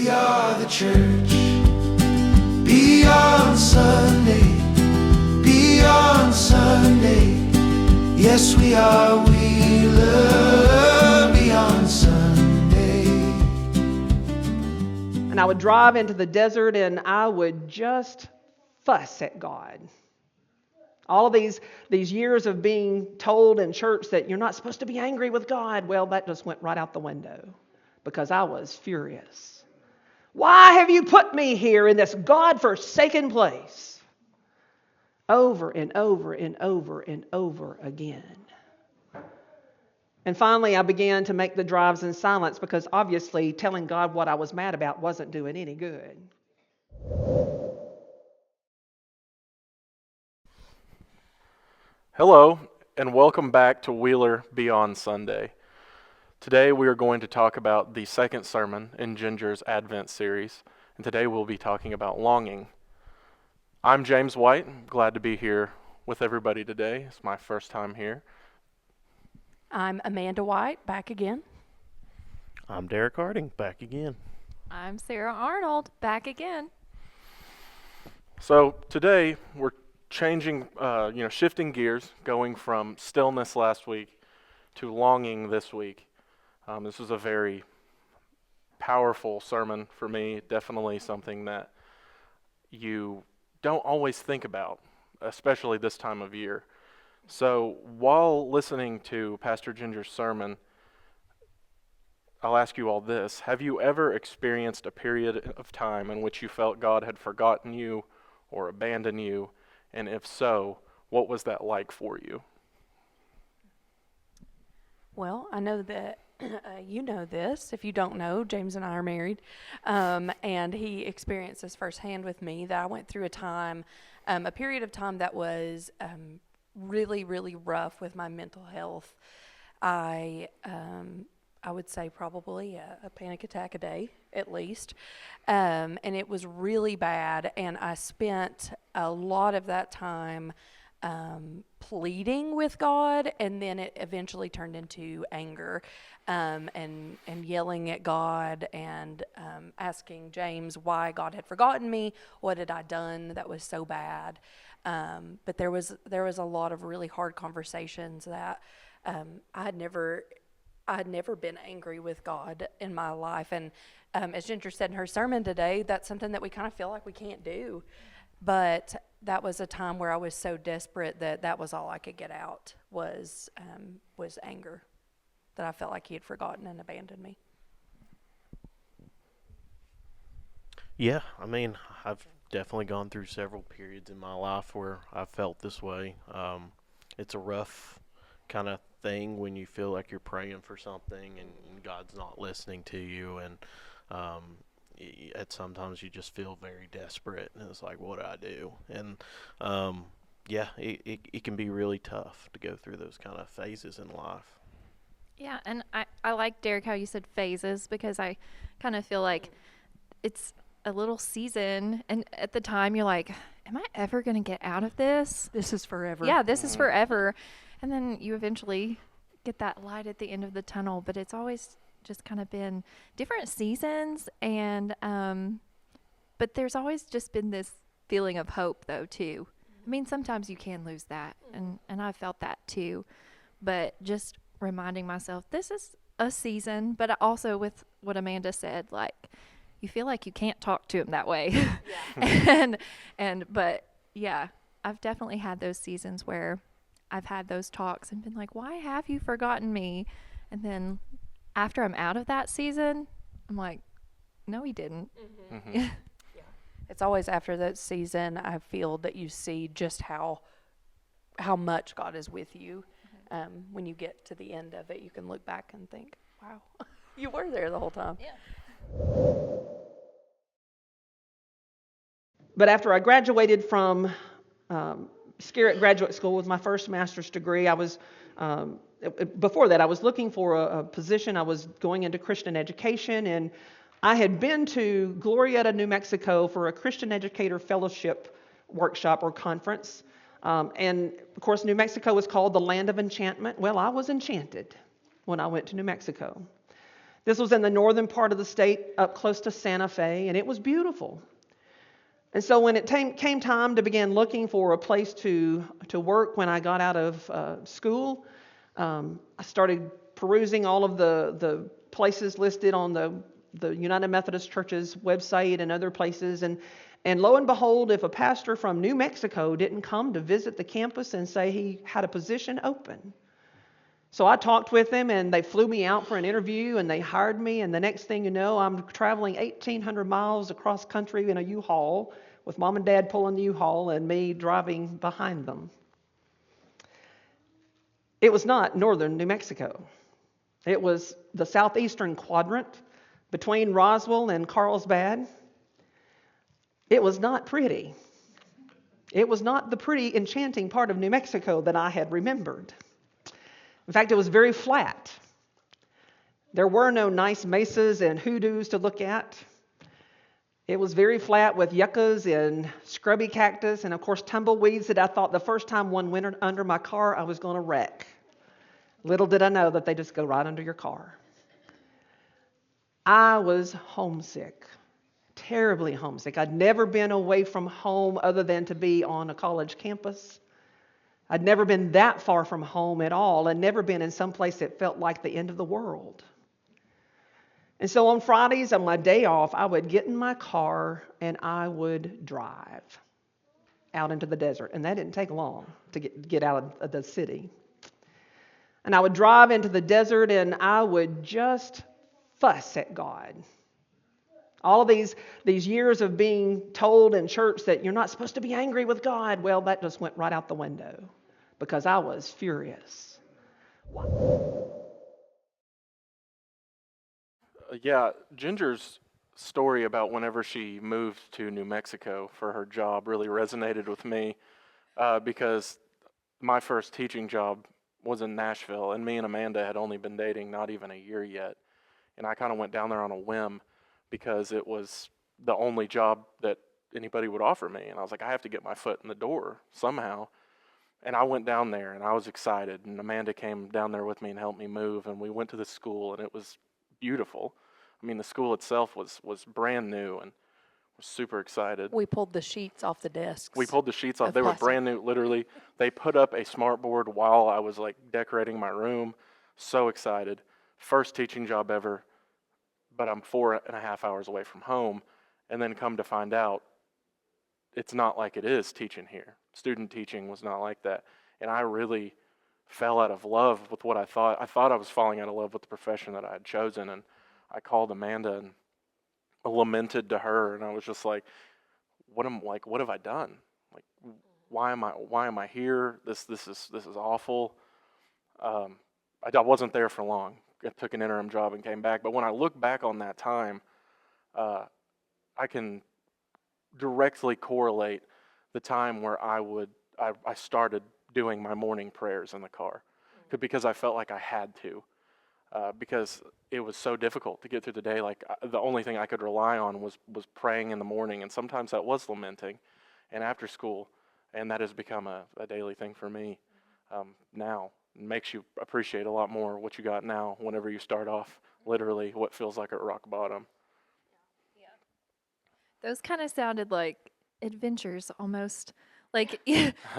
We are the church. Beyond Sunday. Beyond Sunday. Yes, we are Wheeler beyond Sunday. And I would drive into the desert and I would just fuss at God. All of these years of being told in church that you're not supposed to be angry with God, well, that just went right out the window because I was furious. Why have you put me here in this God-forsaken place? Over and over and over and over again. And finally, I began to make the drives in silence because obviously telling God what I was mad about wasn't doing any good. Hello, and welcome back to Wheeler Beyond Sunday. Today we are going to talk about the second sermon in Ginger's Advent series, and today we'll be talking about longing. I'm James White. I'm glad to be here with everybody today. It's my first time here. I'm Amanda White, back again. I'm Derek Harding, back again. I'm Sarah Arnold, back again. So today we're shifting gears, going from stillness last week to longing this week. This was a very powerful sermon for me, definitely something that you don't always think about, especially this time of year. So while listening to Pastor Ginger's sermon, I'll ask you all this. Have you ever experienced a period of time in which you felt God had forgotten you or abandoned you? And if so, what was that like for you? Well, I know that you know this. If you don't know, James and I are married. And he experienced this firsthand with me, that I went through a period of time that was really, really rough with my mental health. I would say probably a panic attack a day, at least. And it was really bad. And I spent a lot of that time pleading with God, and then it eventually turned into anger and yelling at God and asking James why God had forgotten me. What had I done that was so bad? But there was a lot of really hard conversations that I had never been angry with God in my life. And as Ginger said in her sermon today, that's something that we kind of feel like we can't do. But that was a time where I was so desperate that was all I could get out was anger, that I felt like he had forgotten and abandoned me. Yeah, I mean, I've definitely gone through several periods in my life where I felt this way. It's a rough kind of thing when you feel like you're praying for something and God's not listening to you, and at sometimes you just feel very desperate, and it's like, what do I do? And it can be really tough to go through those kind of phases in life. Yeah, and I like, Derek, how you said phases, because I kind of feel like it's a little season, and at the time you're like, am I ever going to get out of this? This is forever. Yeah, this is forever. And then you eventually get that light at the end of the tunnel, but it's always just kind of been different seasons, and but there's always just been this feeling of hope, though, too. I mean, sometimes you can lose that, and I felt that too, but just reminding myself this is a season. But also with what Amanda said, like, you feel like you can't talk to him that way. Yeah. but yeah, I've definitely had those seasons where I've had those talks and been like, why have you forgotten me? And then after I'm out of that season, I'm like, no, he didn't. Mm-hmm. Mm-hmm. Yeah. It's always after that season I feel that you see just how much God is with you. When you get to the end of it, you can look back and think, wow, you were there the whole time. Yeah. But after I graduated from Scarrett Graduate School with my first master's degree, I was before that I was looking for a position. I was going into Christian education, and I had been to Glorieta, New Mexico for a Christian Educator Fellowship workshop or conference. And of course, New Mexico is called the land of enchantment. Well, I was enchanted when I went to New Mexico. This was in the northern part of the state, up close to Santa Fe, and it was beautiful. And so when it came time to begin looking for a place to work when I got out of school, I started perusing all of the places listed on the United Methodist Church's website and other places. And lo and behold, if a pastor from New Mexico didn't come to visit the campus and say he had a position open. So I talked with them, and they flew me out for an interview, and they hired me. And the next thing you know, I'm traveling 1,800 miles across country in a U-Haul with Mom and Dad pulling the U-Haul and me driving behind them. It was not northern New Mexico. It was the southeastern quadrant between Roswell and Carlsbad. It was not pretty. It was not the pretty, enchanting part of New Mexico that I had remembered. In fact, it was very flat. There were no nice mesas and hoodoos to look at. It was very flat with yuccas and scrubby cactus and, of course, tumbleweeds that I thought the first time one went under my car, I was going to wreck. Little did I know that they just go right under your car. I was homesick, terribly homesick. I'd never been away from home other than to be on a college campus. I'd never been that far from home at all, and never been in some place that felt like the end of the world. And so on Fridays, on my day off, I would get in my car and I would drive out into the desert. And that didn't take long to get out of the city. And I would drive into the desert and I would just fuss at God. All of these years of being told in church that you're not supposed to be angry with God, well, that just went right out the window because I was furious. Yeah, Ginger's story about whenever she moved to New Mexico for her job really resonated with me because my first teaching job was in Nashville, and me and Amanda had only been dating not even a year yet. And I kind of went down there on a whim because it was the only job that anybody would offer me. And I was like, I have to get my foot in the door somehow. And I went down there, and I was excited. And Amanda came down there with me and helped me move. And we went to the school, and it was beautiful. I mean, the school itself was brand new, and was super excited. We pulled the sheets off the desks. We pulled the sheets off. Of They were plastic. brand new, literally. They put up a smartboard while I was like decorating my room. So excited. First teaching job ever, but I'm 4.5 hours away from home. And then come to find out, it's not like it is teaching here. Student teaching was not like that. And I really fell out of love with what I thought. I thought I was falling out of love with the profession that I had chosen. And I called Amanda and lamented to her, and I was just like, what have I done? Like, why am I here? This is awful. I wasn't there for long. I took an interim job and came back. But when I look back on that time, I can directly correlate the time where I started doing my morning prayers in the car, because I felt like I had to. Because it was so difficult to get through the day. Like the only thing I could rely on was praying in the morning, and sometimes that was lamenting, and after school, and that has become a daily thing for me now. It makes you appreciate a lot more what you got now whenever you start off literally what feels like at rock bottom. Those kind of sounded like adventures almost. Like,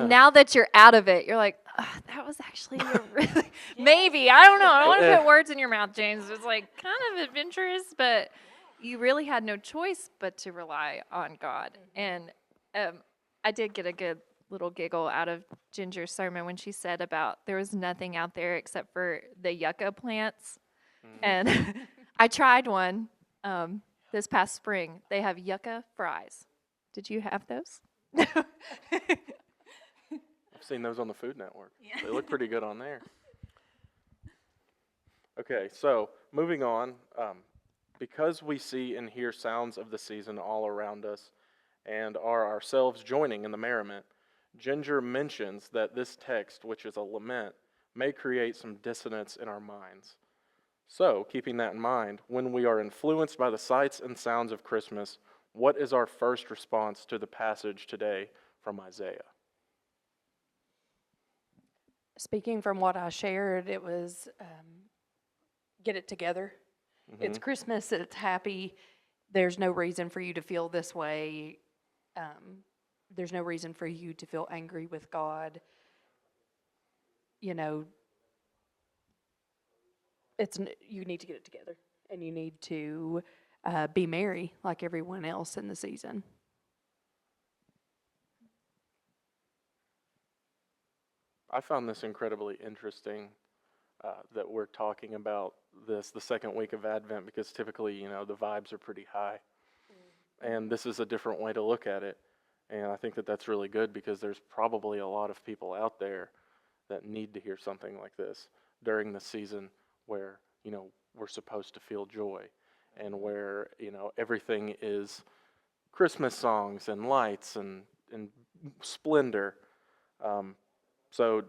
now that you're out of it, you're like, that was actually a really, maybe, I don't know. I don't want to put words in your mouth, James. It's like kind of adventurous, but you really had no choice but to rely on God. And I did get a good little giggle out of Ginger's sermon when she said about there was nothing out there except for the yucca plants. And I tried one this past spring. They have yucca fries. Did you have those? I've seen those on the Food Network. Yeah. They look pretty good on there. Okay, so moving on. Because we see and hear sounds of the season all around us and are ourselves joining in the merriment, Ginger mentions that this text, which is a lament, may create some dissonance in our minds. So, keeping that in mind, when we are influenced by the sights and sounds of Christmas, what is our first response to the passage today from Isaiah? Speaking from what I shared, it was get it together. It's Christmas, it's happy. There's no reason for you to feel this way. There's no reason for you to feel angry with God. You know, you need to get it together, and you need to be merry like everyone else in the season. I found this incredibly interesting that we're talking about this the second week of Advent, because typically, the vibes are pretty high. And this is a different way to look at it. And I think that that's really good, because there's probably a lot of people out there that need to hear something like this during the season where, we're supposed to feel joy, and where, everything is Christmas songs and lights and splendor. So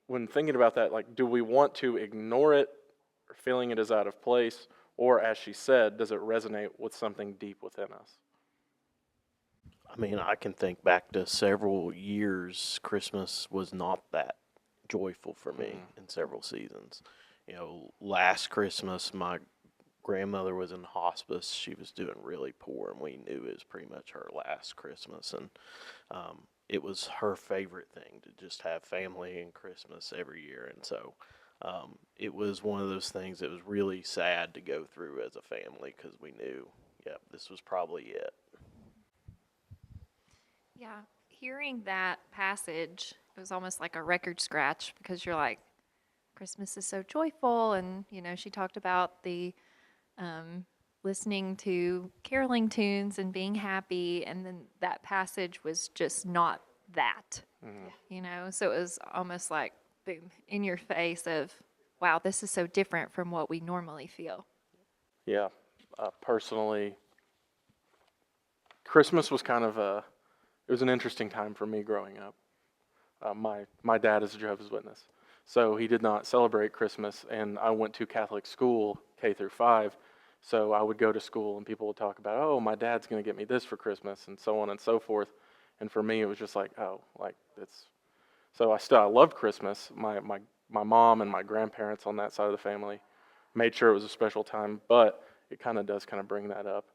when thinking about that, like, do we want to ignore it, or feeling it is out of place? Or, as she said, does it resonate with something deep within us? I mean, I can think back to several years Christmas was not that joyful for me in several seasons. Last Christmas, my grandmother was in hospice. She was doing really poor, and we knew it was pretty much her last Christmas. And it was her favorite thing to just have family and Christmas every year. And so it was one of those things that was really sad to go through as a family, because we knew, this was probably it. Yeah, hearing that passage, it was almost like a record scratch, because you're like, Christmas is so joyful. And, she talked about the listening to caroling tunes and being happy. And then that passage was just not that, so it was almost like, boom, in your face of, wow, this is so different from what we normally feel. Yeah, personally, Christmas was kind of it was an interesting time for me growing up. My dad is a Jehovah's Witness, so he did not celebrate Christmas, and I went to Catholic school, K through 5, so I would go to school and people would talk about, oh, my dad's going to get me this for Christmas, and so on and so forth. And for me, it was just like, oh, like it's. So I loved Christmas. My mom and my grandparents on that side of the family made sure it was a special time, but it kind of does bring that up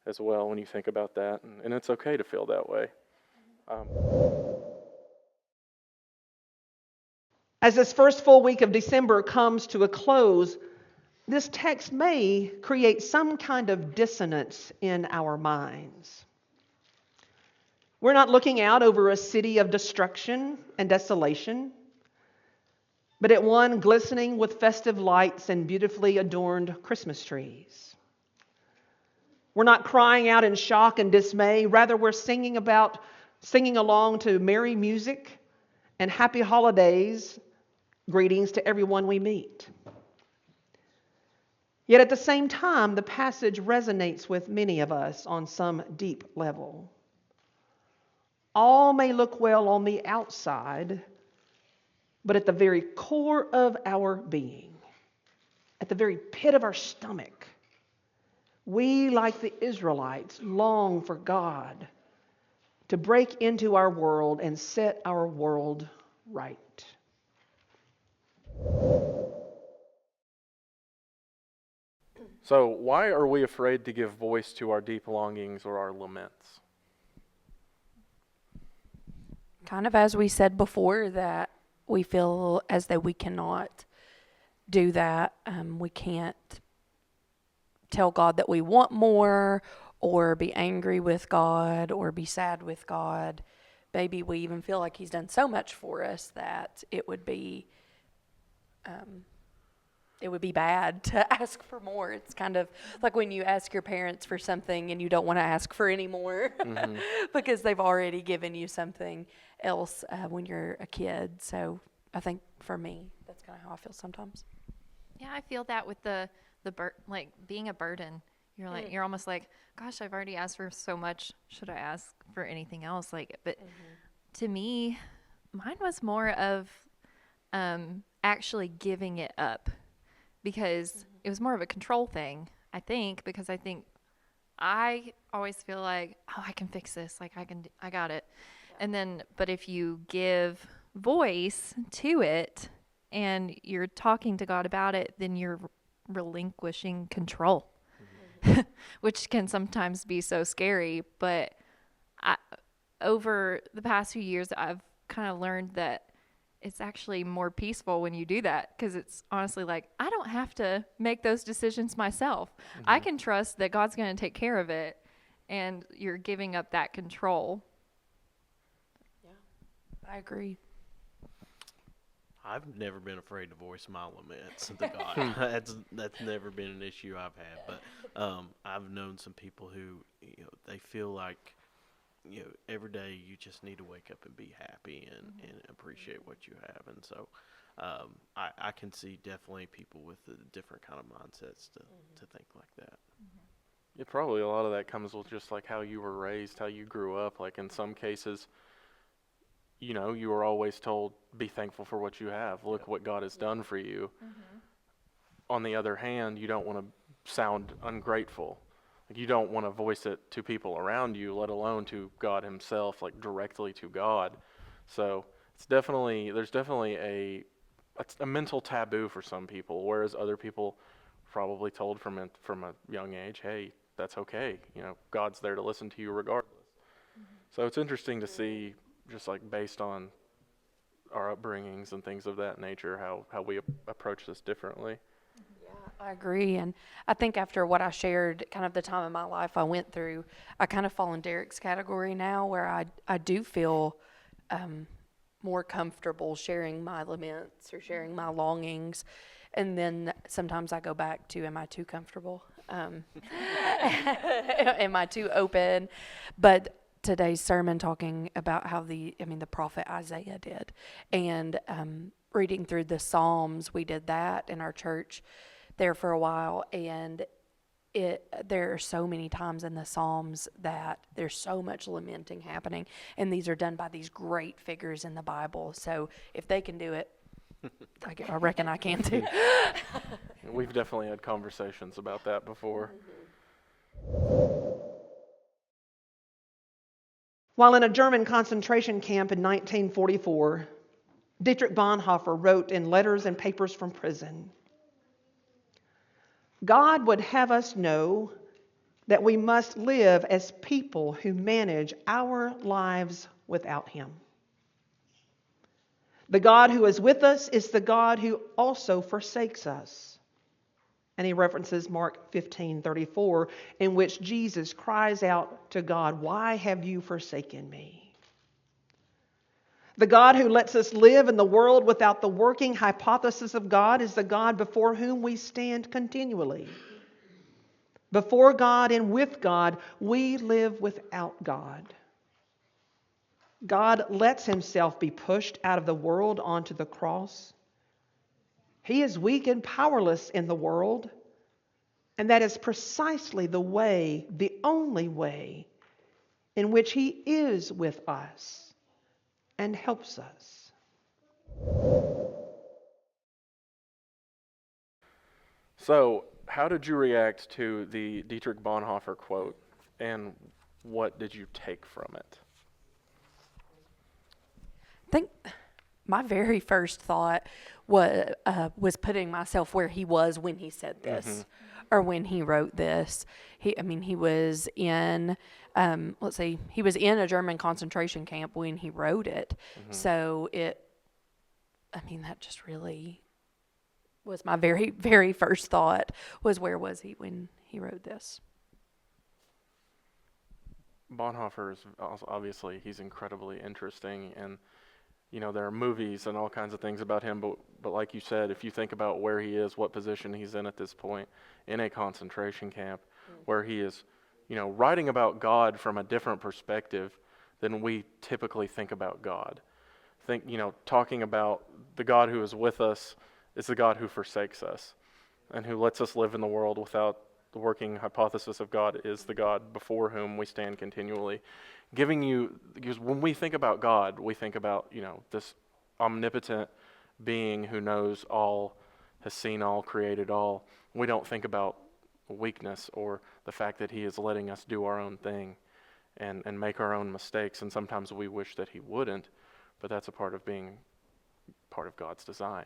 as well when you think about that, and it's okay to feel that way. As this first full week of December comes to a close, this text may create some kind of dissonance in our minds. We're not looking out over a city of destruction and desolation, but at one glistening with festive lights and beautifully adorned Christmas trees. We're not crying out in shock and dismay. Rather, we're singing along to merry music and happy holidays greetings to everyone we meet. Yet at the same time, the passage resonates with many of us on some deep level. All may look well on the outside, but at the very core of our being, at the very pit of our stomach, we, like the Israelites, long for God to break into our world and set our world right. So why are we afraid to give voice to our deep longings or our laments? Kind of as we said before, that we feel as though we cannot do that. We can't tell God that we want more, or be angry with God, or be sad with God. Maybe we even feel like He's done so much for us that it would be bad to ask for more. It's kind of like when you ask your parents for something and you don't want to ask for any more because they've already given you something else when you're a kid. So I think for me, that's kind of how I feel sometimes. Yeah, I feel that with the like being a burden. You're like, you're almost like, gosh, I've already asked for so much. Should I ask for anything else? But to me, mine was more of actually giving it up, because it was more of a control thing, I think, because I think I always feel like, oh, I can fix this. Like I got it. Yeah. And then, but if you give voice to it and you're talking to God about it, then you're relinquishing control, which can sometimes be so scary. But over the past few years, I've kind of learned that it's actually more peaceful when you do that, because it's honestly like, I don't have to make those decisions myself. I can trust that God's going to take care of it, and you're giving up that control. I agree. I've never been afraid to voice my laments to God. That's never been an issue I've had. But I've known some people who, they feel like, every day you just need to wake up and be happy and appreciate what you have. And so I can see definitely people with a different kind of mindsets to think like that. Yeah, probably a lot of that comes with just like how you were raised, how you grew up. Like in some cases, you were always told, be thankful for what you have. Look what God has done for you. On the other hand, you don't want to sound ungrateful. Like you don't want to voice it to people around you, let alone to God himself, like directly to God. So there's definitely a mental taboo for some people, whereas other people probably told from a young age, hey, that's okay. God's there to listen to you regardless. So it's interesting to see, just like based on our upbringings and things of that nature, how we approach this differently. I agree. And I think after what I shared, kind of the time of my life I went through, I kind of fall in Derek's category now, where I do feel more comfortable sharing my laments or sharing my longings. And then sometimes I go back to, am I too comfortable? Am I too open? But today's sermon talking about how the prophet Isaiah did. And reading through the Psalms, we did that in our church there for a while. And there are so many times in the Psalms that there's so much lamenting happening. And these are done by these great figures in the Bible. So if they can do it, I reckon I can too. We've definitely had conversations about that before. While in a German concentration camp in 1944, Dietrich Bonhoeffer wrote in Letters and Papers from Prison, God would have us know that we must live as people who manage our lives without him. The God who is with us is the God who also forsakes us. And he references Mark 15:34, in which Jesus cries out to God, why have you forsaken me? The God who lets us live in the world without the working hypothesis of God is the God before whom we stand continually. Before God and with God, we live without God. God lets himself be pushed out of the world onto the cross. He is weak and powerless in the world, and that is precisely the way, the only way, in which he is with us and helps us. So, how did you react to the Dietrich Bonhoeffer quote, and what did you take from it? I think my very first thought was putting myself where he was when he said this, or when he wrote this. He was in, he was in a German concentration camp when he wrote it. So that just really was my very, very first thought, was where was he when he wrote this? Bonhoeffer is obviously, he's incredibly interesting, and there are movies and all kinds of things about him, but like you said, if you think about where he is, what position he's in at this point, in a concentration camp, where he is, writing about God from a different perspective than we typically think about God. Talking about the God who is with us is the God who forsakes us, and who lets us live in the world without the working hypothesis of God is the God before whom we stand continually. Because when we think about God, we think about, this omnipotent being who knows all, has seen all, created all. We don't think about weakness or the fact that he is letting us do our own thing and make our own mistakes. And sometimes we wish that he wouldn't, but that's a part of being part of God's design.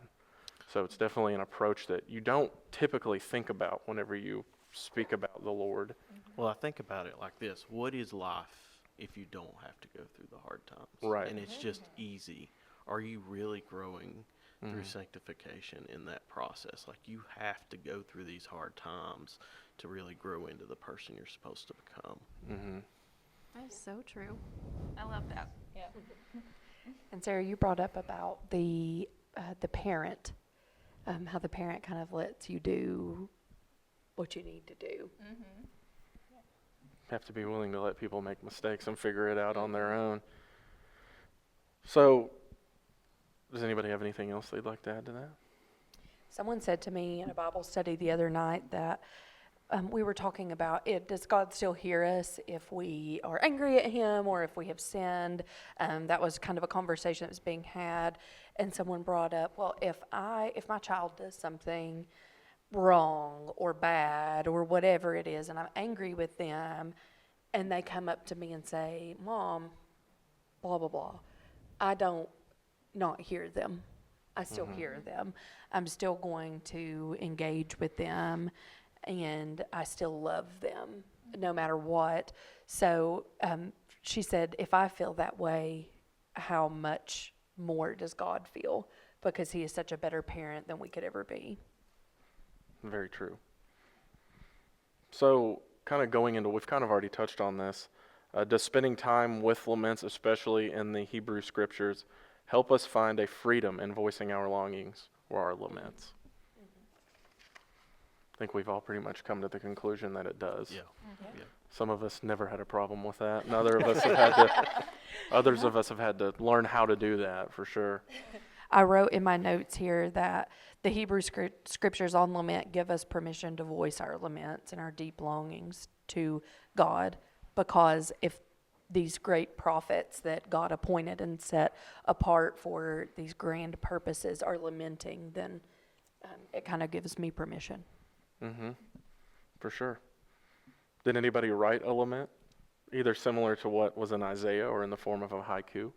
So it's definitely an approach that you don't typically think about whenever you speak about the Lord. Well, I think about it like this. What is life if you don't have to go through the hard times? Right. And it's just easy. Are you really growing through sanctification in that process? Like, you have to go through these hard times to really grow into the person you're supposed to become. That is so true. I love that. Yeah. And Sarah, you brought up about the parent, how the parent kind of lets you do what you need to do. Have to be willing to let people make mistakes and figure it out on their own. So, does anybody have anything else they'd like to add to that? Someone said to me in a Bible study the other night that we were talking about does God still hear us if we are angry at him or if we have sinned? That was kind of a conversation that was being had. And someone brought up, well, if my child does something wrong or bad or whatever it is, and I'm angry with them, and they come up to me and say, Mom, blah, blah, blah, I don't not hear them. I still hear them. I'm still going to engage with them, and I still love them no matter what. So she said, if I feel that way, how much more does God feel? Because he is such a better parent than we could ever be. Very true. So, kind of going into, we've kind of already touched on this. Does spending time with laments, especially in the Hebrew scriptures, help us find a freedom in voicing our longings or our laments? I think we've all pretty much come to the conclusion that it does. Yeah. Some of us never had a problem with that, and others of us have had to learn how to do that for sure. I wrote in my notes here that the Hebrew scriptures on lament give us permission to voice our laments and our deep longings to God, because if these great prophets that God appointed and set apart for these grand purposes are lamenting, then it kind of gives me permission. For sure. Did anybody write a lament, either similar to what was in Isaiah or in the form of a haiku?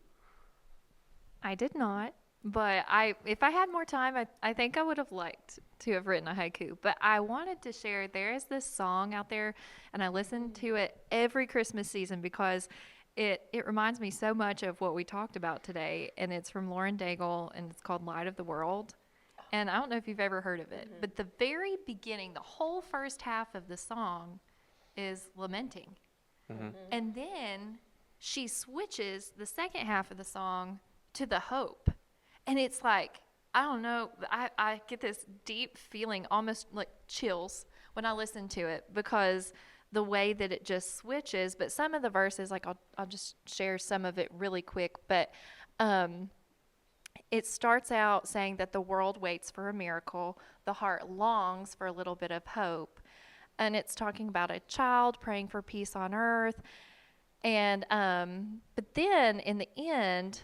I did not, but if I had more time, I think I would have liked to have written a haiku. But I wanted to share, there is this song out there, and I listen to it every Christmas season because it reminds me so much of what we talked about today, and it's from Lauren Daigle, and it's called Light of the World. And I don't know if you've ever heard of it, but the very beginning, the whole first half of the song is lamenting. And then she switches the second half of the song to the hope. And it's like, I don't know, I get this deep feeling, almost like chills when I listen to it, because the way that it just switches. But some of the verses, like I'll just share some of it really quick, but it starts out saying that the world waits for a miracle, the heart longs for a little bit of hope. And it's talking about a child praying for peace on earth. And but then in the end,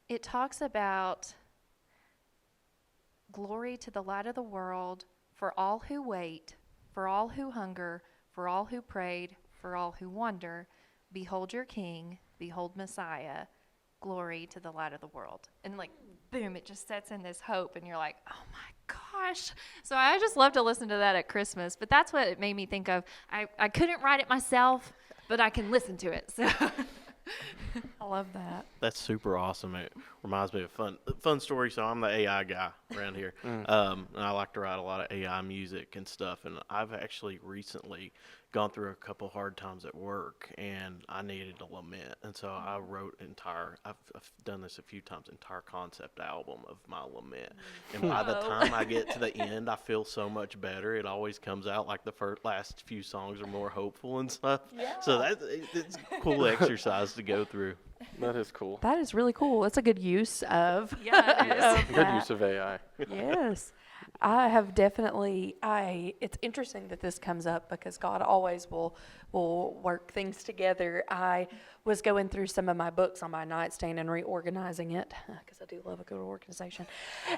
it talks about glory to the light of the world, for all who wait, for all who hunger, for all who prayed, for all who wonder. Behold your King, behold Messiah, glory to the light of the world. And like, boom, it just sets in this hope, and you're like, oh my gosh. So I just love to listen to that at Christmas, but that's what it made me think of. I couldn't write it myself, but I can listen to it. So I love that. That's super awesome. It reminds me of a fun story. So I'm the AI guy around here. And I like to write a lot of AI music and stuff. And I've actually recently gone through a couple hard times at work, and I needed to lament. And so I wrote I've done this a few times, entire concept album of my lament. And by the time I get to the end, I feel so much better. It always comes out like the last few songs are more hopeful and stuff. Yeah. So it's a cool exercise to go through. That is cool. That is really cool. That's a good use of. Yeah, it is. Good use of AI. Yes. I have definitely, it's interesting that this comes up because God always will work things together. I was going through some of my books on my nightstand and reorganizing it, because I do love a good organization.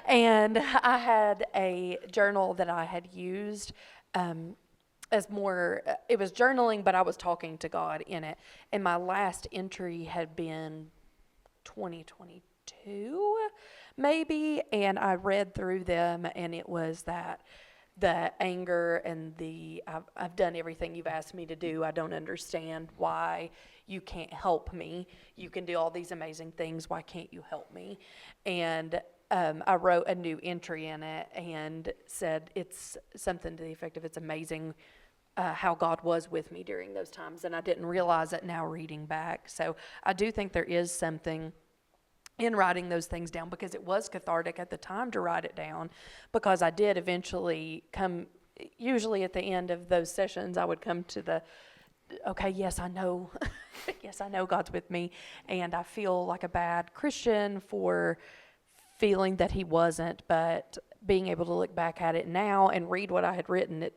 And I had a journal that I had used as more, it was journaling, but I was talking to God in it. And my last entry had been 2022. 2, maybe, and I read through them, and it was that the anger and I've done everything you've asked me to do. I don't understand why you can't help me. You can do all these amazing things. Why can't you help me? And I wrote a new entry in it and said it's something to the effect of, it's amazing how God was with me during those times, and I didn't realize it now reading back. So I do think there is something in writing those things down, because it was cathartic at the time to write it down, because I did eventually come, usually at the end of those sessions, I would come to the, okay, yes, I know, yes, I know God's with me, and I feel like a bad Christian for feeling that he wasn't, but being able to look back at it now and read what I had written,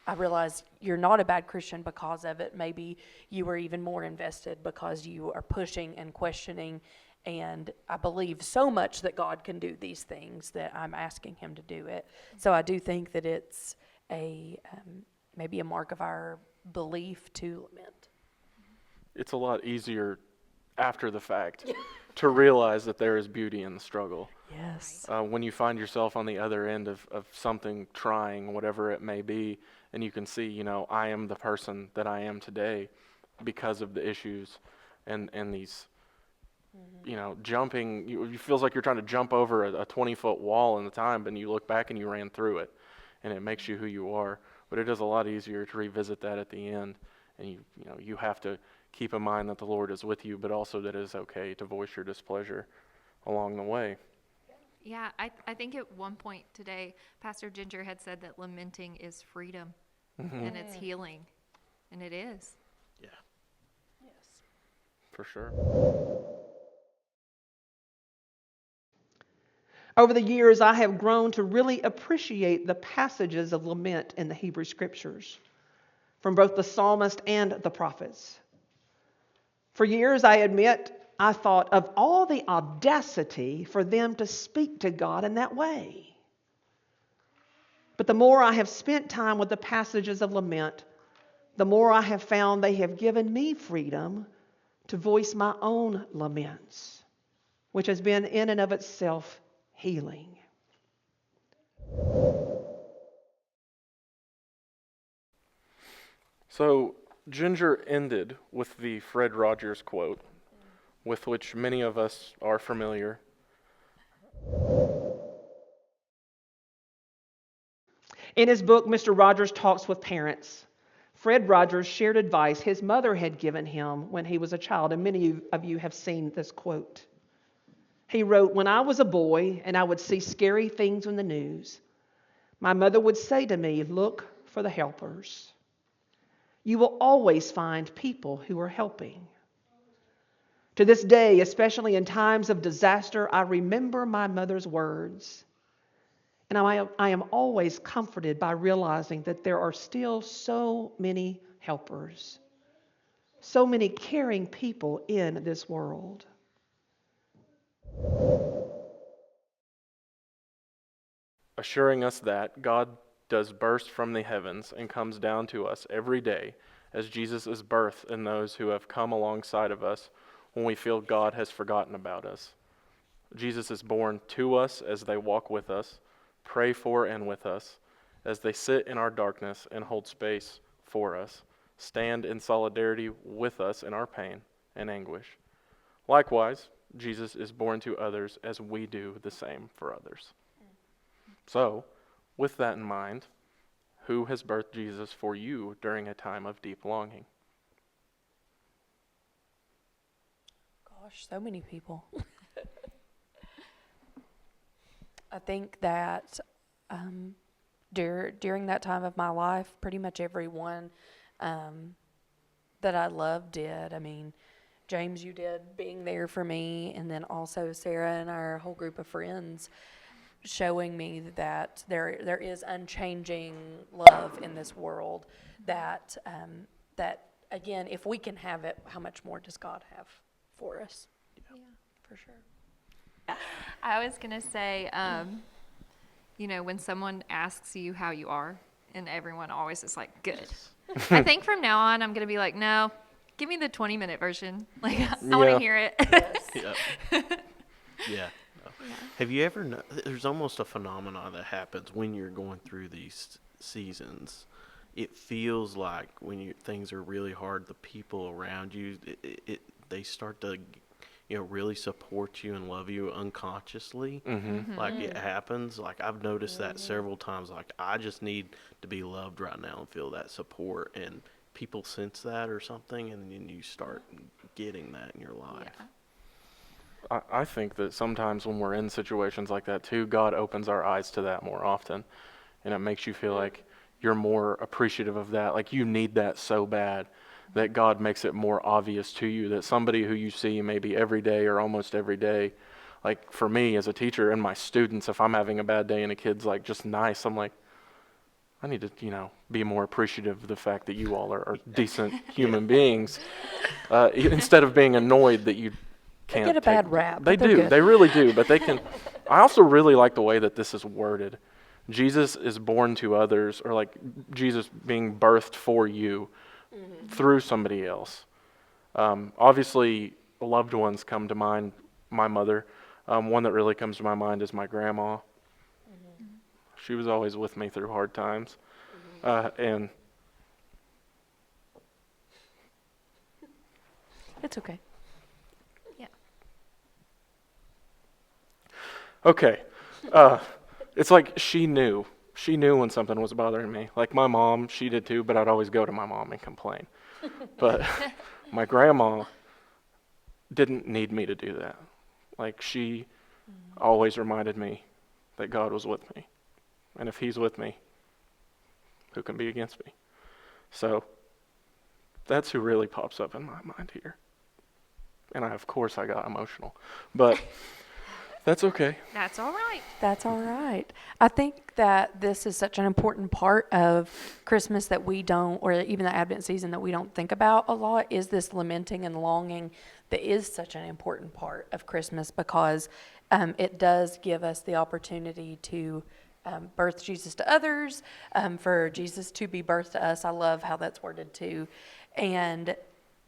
I realized you're not a bad Christian because of it. Maybe you were even more invested because you are pushing and questioning, and I believe so much that God can do these things that I'm asking him to do it. So I do think that it's maybe a mark of our belief to lament. It's a lot easier after the fact to realize that there is beauty in the struggle. Yes. When you find yourself on the other end of something trying, whatever it may be, and you can see, I am the person that I am today because of the issues and these, jumping, it feels like you're trying to jump over a 20-foot wall in the time, but you look back and you ran through it, and it makes you who you are. But it is a lot easier to revisit that at the end, and you have to keep in mind that the Lord is with you, but also that it is okay to voice your displeasure along the way. Yeah, I think at one point today, Pastor Ginger had said that lamenting is freedom, and it's healing, and it is. Yeah. Yes. For sure. Over the years, I have grown to really appreciate the passages of lament in the Hebrew Scriptures, from both the psalmist and the prophets. For years, I admit, I thought of all the audacity for them to speak to God in that way. But the more I have spent time with the passages of lament, the more I have found they have given me freedom to voice my own laments, which has been in and of itself healing. So Ginger ended with the Fred Rogers quote, with which many of us are familiar. In his book, Mr. Rogers Talks with Parents, Fred Rogers shared advice his mother had given him when he was a child, and many of you have seen this quote. He wrote, "When I was a boy and I would see scary things in the news, my mother would say to me, 'Look for the helpers. You will always find people who are helping.' To this day, especially in times of disaster, I remember my mother's words. And I am always comforted by realizing that there are still so many helpers, so many caring people in this world." Assuring us that God does burst from the heavens and comes down to us every day as Jesus is birthed in those who have come alongside of us when we feel God has forgotten about us. Jesus is born to us as they walk with us, pray for and with us, as they sit in our darkness and hold space for us, stand in solidarity with us in our pain and anguish. Likewise, Jesus is born to others as we do the same for others. So, with that in mind, who has birthed Jesus for you during a time of deep longing? Gosh, so many people. I think that during that time of my life, pretty much everyone that I loved did. I mean, James, you did, being there for me, and then also Sarah and our whole group of friends showing me that there is unchanging love in this world, that again, if we can have it, how much more does God have for us? Yeah. For sure. I was going to say, when someone asks you how you are, and everyone always is like, good. I think from now on, I'm going to be like, no, give me the 20-minute version. Like, I want to hear it. Yeah. Yeah. Have you ever? There's almost a phenomenon that happens when you're going through these seasons. It feels like when things are really hard, the people around you, they start to, really support you and love you unconsciously. Like it happens. Like I've noticed that several times. Like I just need to be loved right now and feel that support, and people sense that or something, and then you start getting that in your life. Yeah. I think that sometimes when we're in situations like that too, God opens our eyes to that more often. And it makes you feel like you're more appreciative of that. Like you need that so bad that God makes it more obvious to you that somebody who you see maybe every day or almost every day, like for me as a teacher and my students, if I'm having a bad day and a kid's like just nice, I'm like, I need to, be more appreciative of the fact that you all are decent human beings, instead of being annoyed that you can't get a bad rap, They but they're do. good. They really do. But they can. I also really like the way that this is worded. Jesus is born to others, or like Jesus being birthed for you through somebody else. Obviously, loved ones come to mind. My mother. One that really comes to my mind is my grandma. She was always with me through hard times. And It's okay. okay, it's like she knew. She knew when something was bothering me. Like my mom, she did too, but I'd always go to my mom and complain. But my grandma didn't need me to do that. Like she always reminded me that God was with me. And if he's with me, who can be against me? So that's who really pops up in my mind here. And of course I got emotional. But that's okay. That's all right. That's all right. I think that this is such an important part of Christmas that we don't, or even the Advent season that we don't think about a lot, is this lamenting and longing that is such an important part of Christmas, because it does give us the opportunity to birth Jesus to others, for Jesus to be birthed to us. I love how that's worded too. And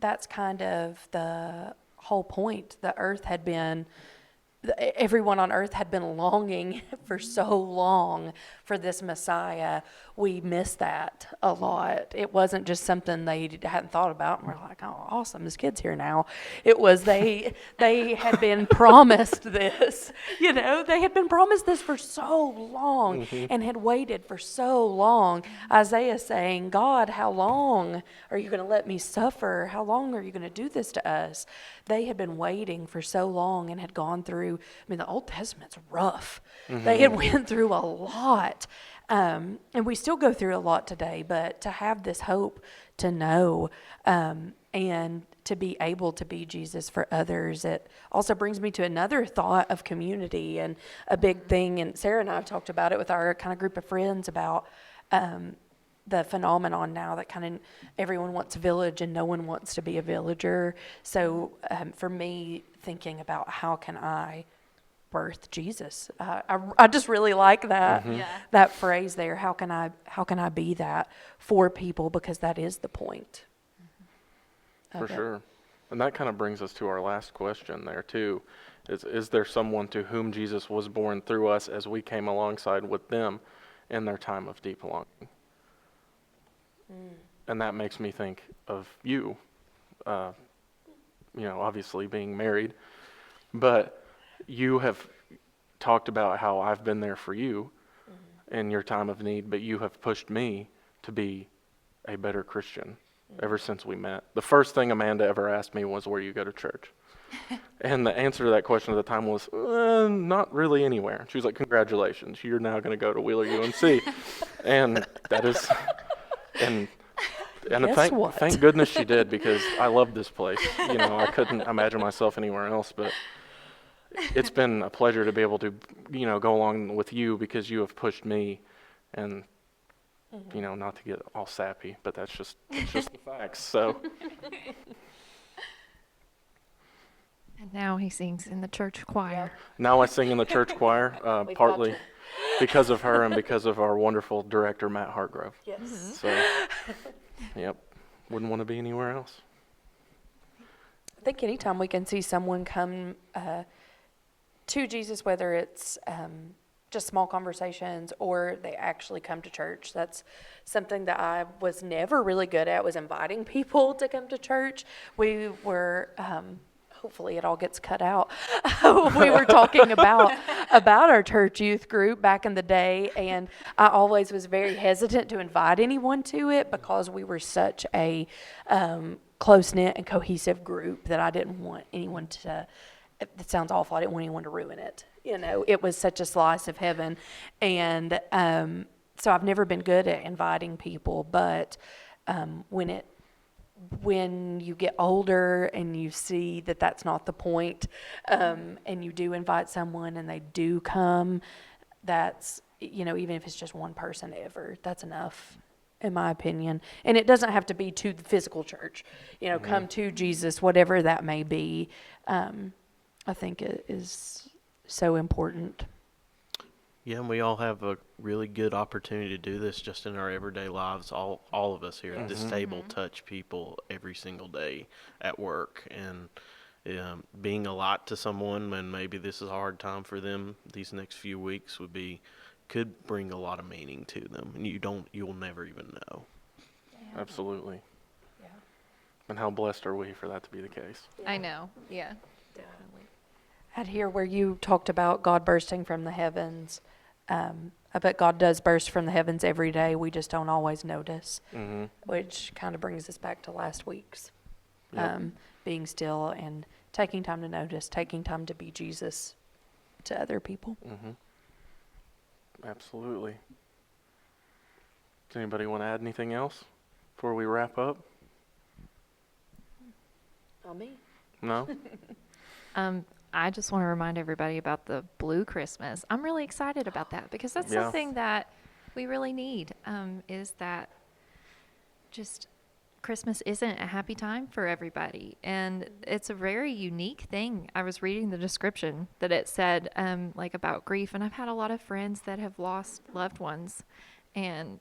that's kind of the whole point. Everyone on earth had been longing for so long for this Messiah. We miss that a lot. It wasn't just something they hadn't thought about and we're like, oh, awesome, this kid's here now. It was they had been promised this. They had been promised this for so long and had waited for so long. Isaiah saying, God, how long are you going to let me suffer? How long are you going to do this to us? They had been waiting for so long and had gone through, the Old Testament's rough. They had went through a lot. And we still go through a lot today, but to have this hope, to know, and to be able to be Jesus for others, it also brings me to another thought of community and a big thing. And Sarah and I have talked about it with our kind of group of friends about the phenomenon now that kind of everyone wants a village and no one wants to be a villager. So for me, thinking about how can I birth Jesus, I just really like that that phrase there. How can I be that for people, because that is the point. For sure. And that kind of brings us to our last question there too. Is there someone to whom Jesus was born through us as we came alongside with them in their time of deep longing? And that makes me think of you, obviously being married, but you have talked about how I've been there for you in your time of need, but you have pushed me to be a better Christian ever since we met. The first thing Amanda ever asked me was where you go to church. And the answer to that question at the time was, not really anywhere. She was like, congratulations, you're now going to go to Wheeler UMC. And that is... And thank goodness she did, because I love this place. I couldn't imagine myself anywhere else, but it's been a pleasure to be able to, go along with you, because you have pushed me, and, not to get all sappy, but it's just the facts, so. And now he sings in the church choir. Now I sing in the church choir, partly because of her and because of our wonderful director, Matt Hartgrove. Yes. So, yep, wouldn't want to be anywhere else. I think anytime we can see someone come to Jesus, whether it's just small conversations or they actually come to church. That's something that I was never really good at, was inviting people to come to church. We were, hopefully it all gets cut out. We were talking about our church youth group back in the day, and I always was very hesitant to invite anyone to it because we were such a close-knit and cohesive group that I didn't want anyone to, it sounds awful, I didn't want anyone to ruin it. You know, it was such a slice of heaven. And so I've never been good at inviting people, but when you get older and you see that that's not the point, and you do invite someone and they do come, that's, you know, even if it's just one person ever, that's enough, in my opinion. And it doesn't have to be to the physical church, you know, come to Jesus, whatever that may be. I think it is so important. Yeah, and we all have a really good opportunity to do this just in our everyday lives. All of us here at this table touch people every single day at work, and being a lot to someone when maybe this is a hard time for them these next few weeks could bring a lot of meaning to them, and you'll never even know. Yeah. Absolutely. Yeah. And how blessed are we for that to be the case? I know. Yeah. Definitely. I'd hear where you talked about God bursting from the heavens. I bet God does burst from the heavens every day. We just don't always notice, which kind of brings us back to last week's. Being still and taking time to notice, taking time to be Jesus to other people. Absolutely. Does anybody want to add anything else before we wrap up? Not me. No? I just want to remind everybody about the blue Christmas. I'm really excited about that because that's Yeah. something that we really need, is that just Christmas isn't a happy time for everybody. And it's a very unique thing. I was reading the description that it said, like about grief. And I've had a lot of friends that have lost loved ones. And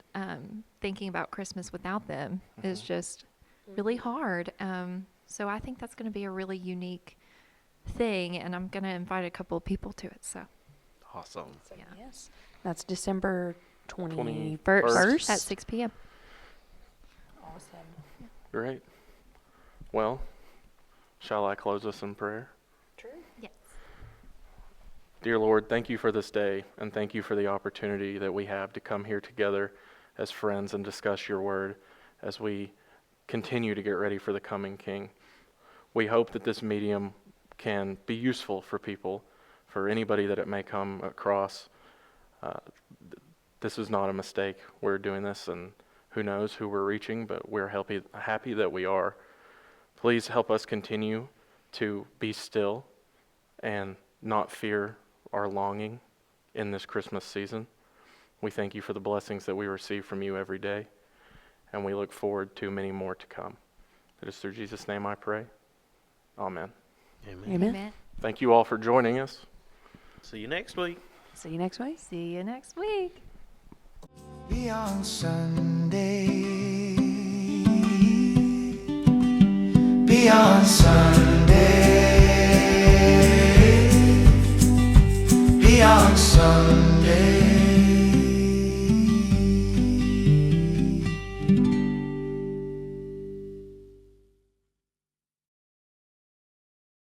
thinking about Christmas without them is just really hard. So I think that's going to be a really unique thing, and I'm going to invite a couple of people to it. So Awesome. So, Yeah. yes. That's December 21st. 1st at 6 p.m. Awesome. Great. Well, shall I close us in prayer? True. Yes. Dear Lord, thank you for this day, and thank you for the opportunity that we have to come here together as friends and discuss your word as we continue to get ready for the coming King. We hope that this medium can be useful for people, for anybody that it may come across. This is not a mistake. We're doing this, and who knows who we're reaching, but we're happy that we are. Please help us continue to be still and not fear our longing in this Christmas season. We thank you for the blessings that we receive from you every day, and we look forward to many more to come. It is through Jesus' name I pray. Amen. Amen. Amen. Thank you all for joining us. See you next week. See you next week. See you next week. Beyond Sunday, beyond Sunday, beyond Sunday.